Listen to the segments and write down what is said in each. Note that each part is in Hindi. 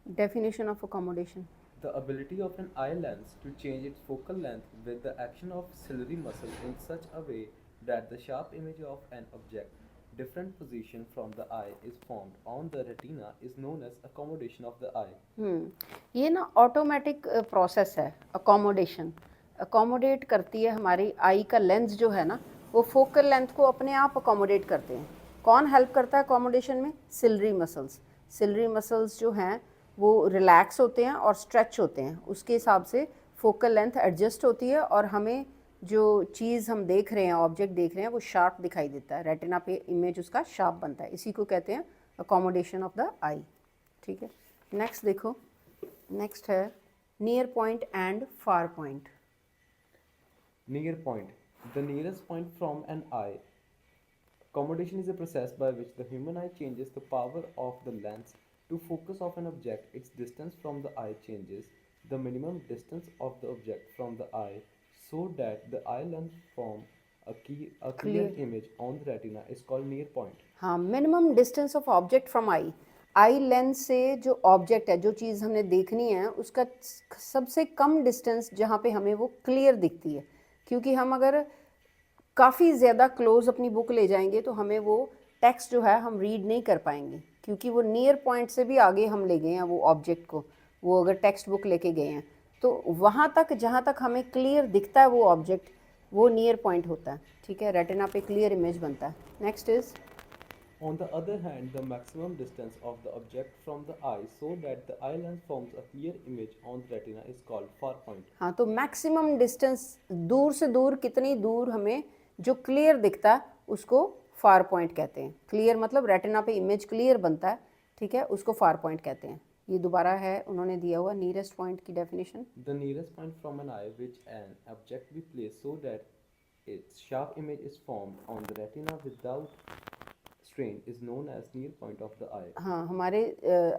Definition of accommodation. The ability of an eye lens to change its focal length with the action of ciliary muscle in such a way that the sharp image of an object different position from the eye is formed on the retina is known as accommodation of the eye. ये ना ऑटोमेटिक प्रोसेस है अकोमोडेशन. अकोमोडेट करती है हमारी आई का लेंस जो है ना, वो फोकल लेंथ को अपने आप अकोमोडेट करते हैं. कौन हेल्प करता है अकोमोडेशन में? Ciliary muscles. सिलरी मसल्स जो हैं वो रिलैक्स होते हैं और स्ट्रेच होते हैं, उसके हिसाब से फोकल लेंथ एडजस्ट होती है और हमें जो चीज़ हम देख रहे हैं, ऑब्जेक्ट देख रहे हैं, वो शार्प दिखाई देता है. रेटिना पे इमेज उसका शार्प बनता है. इसी को कहते हैं अकोमोडेशन ऑफ द आई. ठीक है. नेक्स्ट देखो, नेक्स्ट है near point and far point. Near point. The nearest point from an eye. Accommodation is a process by which the human eye changes the power of the lens to focus of an object. Its distance from the eye changes the minimum distance of the object from the eye so that the eye lens form a clear Clear. image on the retina is called near point. हाँ, minimum distance of object from I. Eye lens से जो ऑब्जेक्ट है, जो चीज़ हमने देखनी है, उसका सबसे कम डिस्टेंस जहाँ पे हमें वो क्लियर दिखती है. क्योंकि हम अगर काफ़ी ज़्यादा क्लोज अपनी बुक ले जाएंगे तो हमें वो टेक्स्ट जो है हम रीड नहीं कर पाएंगे, क्योंकि वो नियर पॉइंट से भी आगे हम ले गए हैं वो ऑब्जेक्ट को. वो अगर टेक्स्ट बुक लेके गए हैं तो वहाँ तक जहाँ तक हमें क्लियर दिखता है वो ऑब्जेक्ट, वो नियर पॉइंट होता है. ठीक है. रेटिना पे क्लियर इमेज बनता है. Next is. On the other hand, the maximum distance of the object from the eye so that the eye lens forms a clear image on the retina is called far point. हाँ, तो मैक्सिमम डिस्टेंस, दूर से दूर कितनी दूर हमें जो क्लियर दिखता है उसको फार पॉइंट कहते हैं. क्लियर मतलब रेटिना पे इमेज क्लियर बनता है. ठीक है, उसको फार पॉइंट कहते हैं. ये दोबारा है, उन्होंने दिया हुआ नियरेस्ट पॉइंट की definition. The nearest point from an eye which an object be placed so that its sharp image is formed on the retina without strain is known as near point of the eye. हाँ, हमारे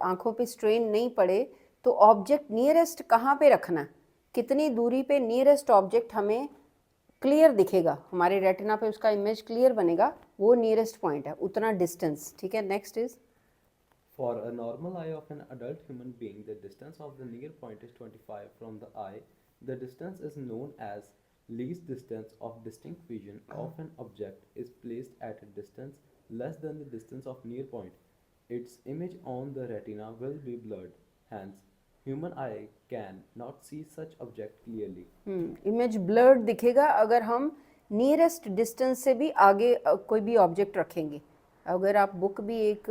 आँखों पे स्ट्रेन नहीं पड़े तो ऑब्जेक्ट नियरेस्ट कहाँ पे रखना है, कितनी दूरी पे नियरेस्ट ऑब्जेक्ट हमें क्लियर दिखेगा, हमारे रेटिना पे उसका इमेज क्लियर बनेगा, वो नियरेस्ट पॉइंट है, उतना डिस्टेंस. ठीक है. Next is. For a normal eye of an adult human being, the distance of the near point is 25 from the eye. The distance is known as least distance of distinct vision of an object is placed at a distance less than the distance of near point. Its image on the retina will be blurred. Hence, human eye can not see such object clearly. Image blurred दिखेगा अगर हम नियरेस्ट डिस्टेंस से भी आगे कोई भी ऑब्जेक्ट रखेंगे. अगर आप बुक भी एक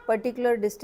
पर्टिकुलर डिस्टेंस